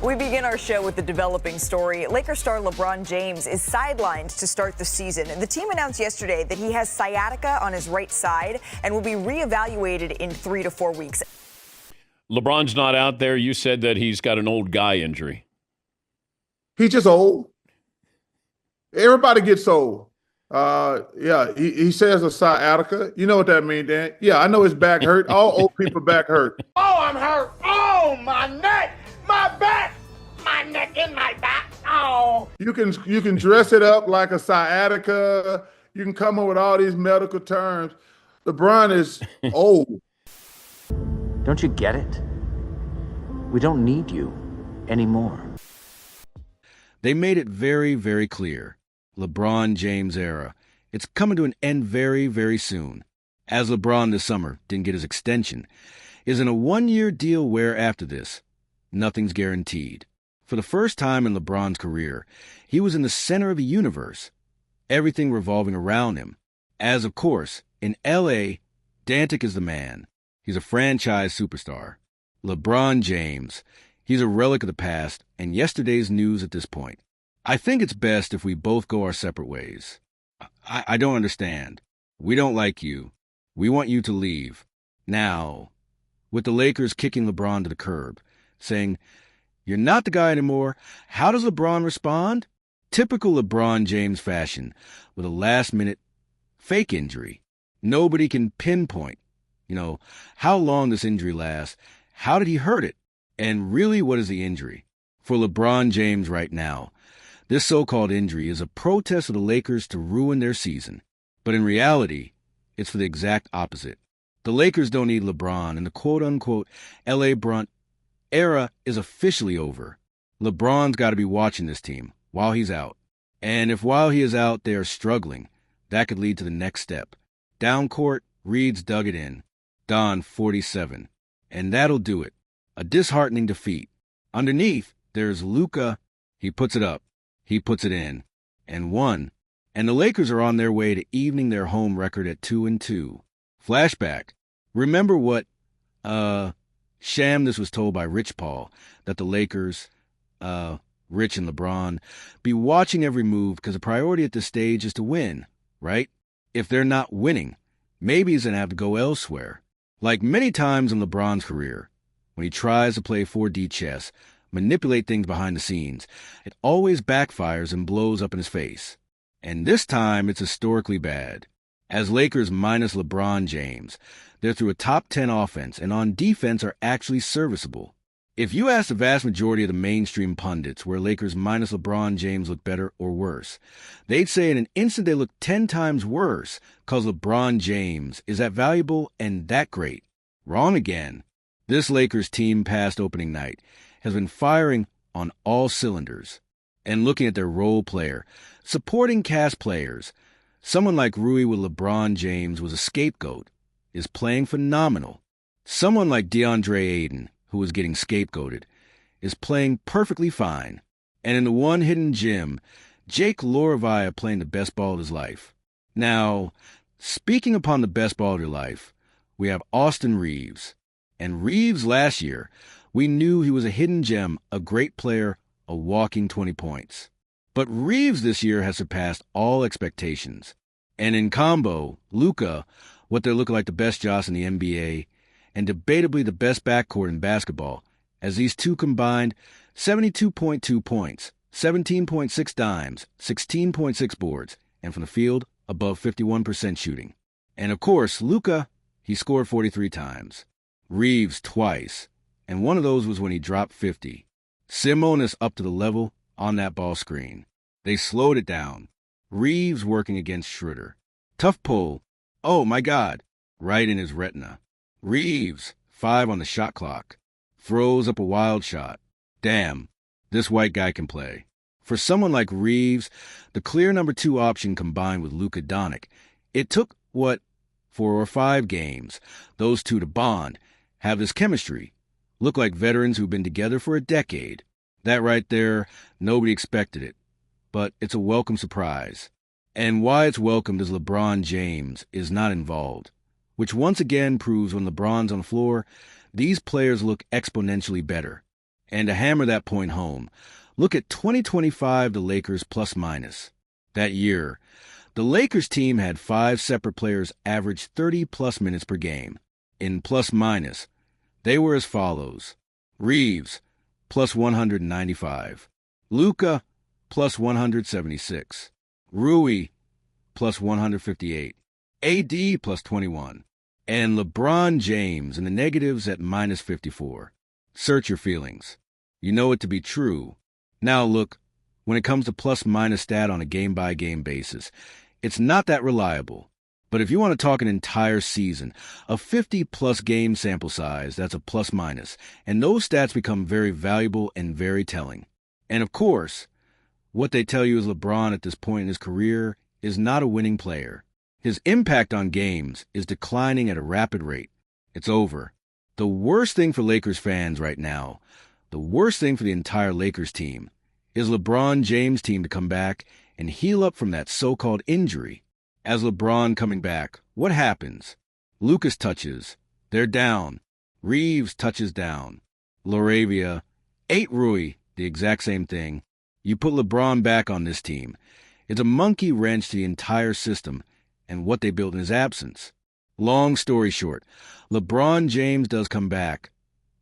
We begin our show with the developing story. Lakers star LeBron James is sidelined to start the season. The team announced yesterday that he has sciatica on his right side and will be reevaluated in 3 to 4 weeks. LeBron's not out there. You said that he's got an old guy injury. He's just old. Everybody gets old. He says a sciatica. You know what that means, Dan? Yeah, I know his back hurt. All old people back hurt. Oh, I'm hurt. Oh, my neck, my back, my neck and my back. Oh. You can dress it up like a sciatica. You can come up with all these medical terms. LeBron is old. Don't you get it? We don't need you anymore. They made it very, very clear. LeBron James era. It's coming to an end very, very soon. As LeBron this summer didn't get his extension, is in a one-year deal where after this, nothing's guaranteed. For the first time in LeBron's career, he was in the center of the universe, everything revolving around him. As, of course, in L.A., Dantic is the man. He's a franchise superstar. LeBron James, he's a relic of the past and yesterday's news at this point. I think it's best if we both go our separate ways. I don't understand. We don't like you. We want you to leave. Now, with the Lakers kicking LeBron to the curb, saying, "You're not the guy anymore," how does LeBron respond? Typical LeBron James fashion, with a last-minute fake injury. Nobody can pinpoint, how long this injury lasts. How did he hurt it? And really, what is the injury? For LeBron James right now, this so-called injury is a protest of the Lakers to ruin their season. But in reality, it's for the exact opposite. The Lakers don't need LeBron, and the quote-unquote LEBRON era is officially over. LeBron's got to be watching this team while he's out. And if while he is out they are struggling, that could lead to the next step. Down court, Reed's dug it in. Don 47. And that'll do it. A disheartening defeat. Underneath, there's Luka. He puts it up. He puts it in. And won. And the Lakers are on their way to evening their home record at 2-2. Flashback. Remember what, sham this was told by Rich Paul, that the Lakers, Rich and LeBron, be watching every move because the priority at this stage is to win, right? If they're not winning, maybe he's going to have to go elsewhere. Like many times in LeBron's career, when he tries to play 4D chess, manipulate things behind the scenes, it always backfires and blows up in his face. And this time, it's historically bad. As Lakers minus LeBron James, they're through a top 10 offense and on defense are actually serviceable. If you ask the vast majority of the mainstream pundits where Lakers minus LeBron James look better or worse, they'd say in an instant they look 10 times worse because LeBron James is that valuable and that great. Wrong again. This Lakers team past opening night has been firing on all cylinders. And looking at their role player, supporting cast players, someone like Rui with LeBron James was a scapegoat, is playing phenomenal. Someone like DeAndre Ayton, who was getting scapegoated, is playing perfectly fine. And in the one hidden gem, Jake Loravia playing the best ball of his life. Now, speaking upon the best ball of your life, we have Austin Reeves. And Reeves last year, we knew he was a hidden gem, a great player, a walking 20 points. But Reeves this year has surpassed all expectations. And in combo, Luka, what they're looking like the best Joss in the NBA, and debatably the best backcourt in basketball, as these two combined 72.2 points, 17.6 dimes, 16.6 boards, and from the field, above 51% shooting. And of course, Luka, he scored 43 times. Reeves twice, and one of those was when he dropped 50. Simone is up to the level on that ball screen. They slowed it down. Reeves working against Schroeder. Tough pull. Oh my God. Right in his retina. Reeves, 5 on the shot clock. Throws up a wild shot. Damn, this white guy can play. For someone like Reeves, the clear number 2 option combined with Luka Doncic, it took, 4 or 5 games, those two to bond, have this chemistry, look like veterans who've been together for a decade. That right there, nobody expected it. But it's a welcome surprise. And why it's welcomed is LeBron James is not involved, which once again proves when LeBron's on the floor, these players look exponentially better. And to hammer that point home, look at 2025, the Lakers plus minus. That year, the Lakers team had 5 separate players average 30-plus minutes per game. In plus minus, they were as follows: Reeves, plus 195. Luka, plus 176. Rui, plus 158. AD, plus 21. And LeBron James in the negatives at minus 54. Search your feelings. You know it to be true. Now look, when it comes to plus-minus stat on a game-by-game basis, it's not that reliable. But if you want to talk an entire season, a 50-plus game sample size, that's a plus-minus, and those stats become very valuable and very telling. And of course, what they tell you is LeBron at this point in his career is not a winning player. His impact on games is declining at a rapid rate. It's over. The worst thing for Lakers fans right now, the worst thing for the entire Lakers team, is LeBron James' team to come back and heal up from that so-called injury. As LeBron coming back, what happens? Lucas touches. They're down. Reeves touches down. Laravia. 8 Rui. The exact same thing. You put LeBron back on this team. It's a monkey wrench to the entire system and what they built in his absence. Long story short, LeBron James does come back,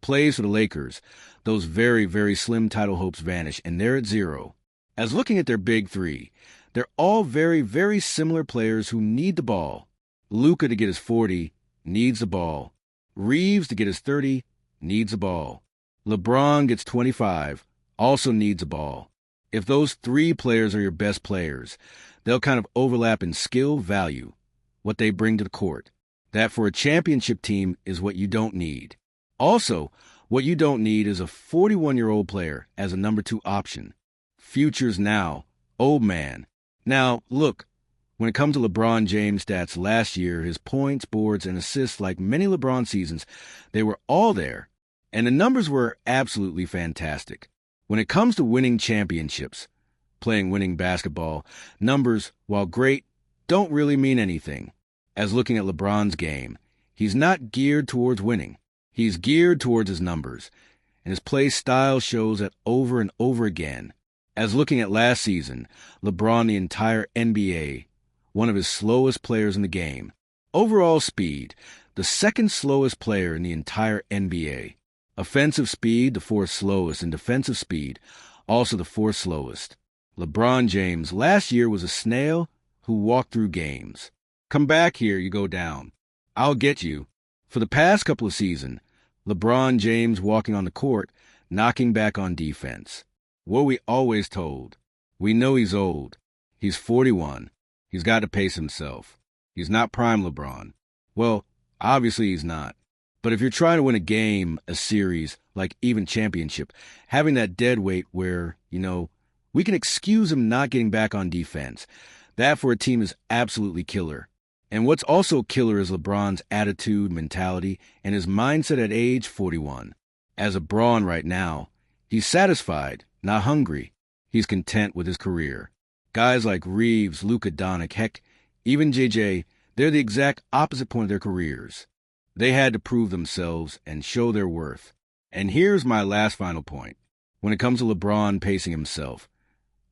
plays for the Lakers. Those very, very slim title hopes vanish, and they're at 0. As looking at their big 3, they're all very, very similar players who need the ball. Luka to get his 40 needs the ball. Reeves to get his 30 needs the ball. LeBron gets 25, also needs the ball. If those 3 players are your best players, they'll kind of overlap in skill, value, what they bring to the court. That for a championship team is what you don't need. Also, what you don't need is a 41-year-old player as a number 2 option. Futures now, old man. Now, look, when it comes to LeBron James' stats last year, his points, boards, and assists, like many LeBron seasons, they were all there, and the numbers were absolutely fantastic. When it comes to winning championships, playing winning basketball, numbers, while great, don't really mean anything. As looking at LeBron's game, he's not geared towards winning. He's geared towards his numbers, and his play style shows that over and over again. As looking at last season, LeBron, the entire NBA, one of his slowest players in the game. Overall speed, the second slowest player in the entire NBA. Offensive speed, the 4th slowest, and defensive speed, also the 4th slowest. LeBron James last year was a snail who walked through games. Come back here, you go down. I'll get you. For the past couple of seasons, LeBron James walking on the court, knocking back on defense. What we always told. We know he's old. He's 41. He's got to pace himself. He's not prime LeBron. Well, obviously he's not. But if you're trying to win a game, a series, like even championship, having that dead weight where, we can excuse him not getting back on defense, that for a team is absolutely killer. And what's also killer is LeBron's attitude, mentality, and his mindset at age 41. As a Braun right now, he's satisfied, not hungry. He's content with his career. Guys like Reeves, Luka Doncic, heck, even JJ, they're the exact opposite point of their careers. They had to prove themselves and show their worth. And here's my last final point. When it comes to LeBron pacing himself,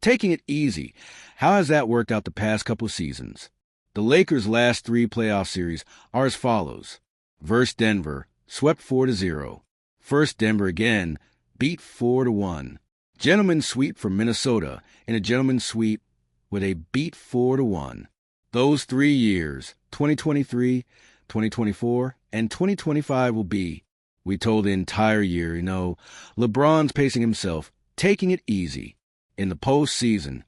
taking it easy, how has that worked out the past couple seasons? The Lakers' last 3 playoff series are as follows. Versus Denver, swept 4-0. First Denver again, beat 4-1. Gentleman sweep from Minnesota, and a gentleman sweep with a beat 4-1. Those 3 years, 2023, 2024, and 2025 will be, we told the entire year, LeBron's pacing himself, taking it easy. In the postseason,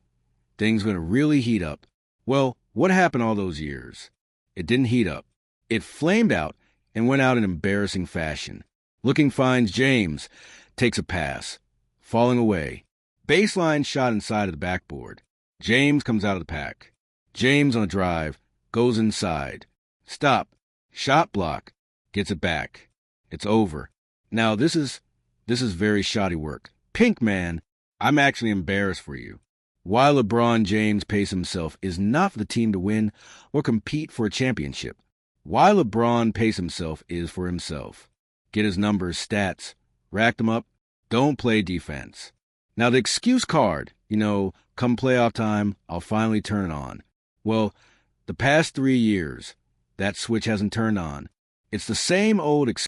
things going to really heat up. Well, what happened all those years? It didn't heat up. It flamed out and went out in embarrassing fashion. Looking finds James, takes a pass, falling away. Baseline shot inside of the backboard. James comes out of the pack. James on a drive, goes inside. Stop. Shot block. Gets it back. It's over. Now this is very shoddy work. Pink man, I'm actually embarrassed for you. Why LeBron James pace himself is not for the team to win or compete for a championship. Why LeBron pace himself is for himself. Get his numbers, stats, rack them up, Don't play defense. Now, the excuse card, come playoff time, I'll finally turn it on. Well, the past 3 years, that switch hasn't turned on. It's the same old excuse.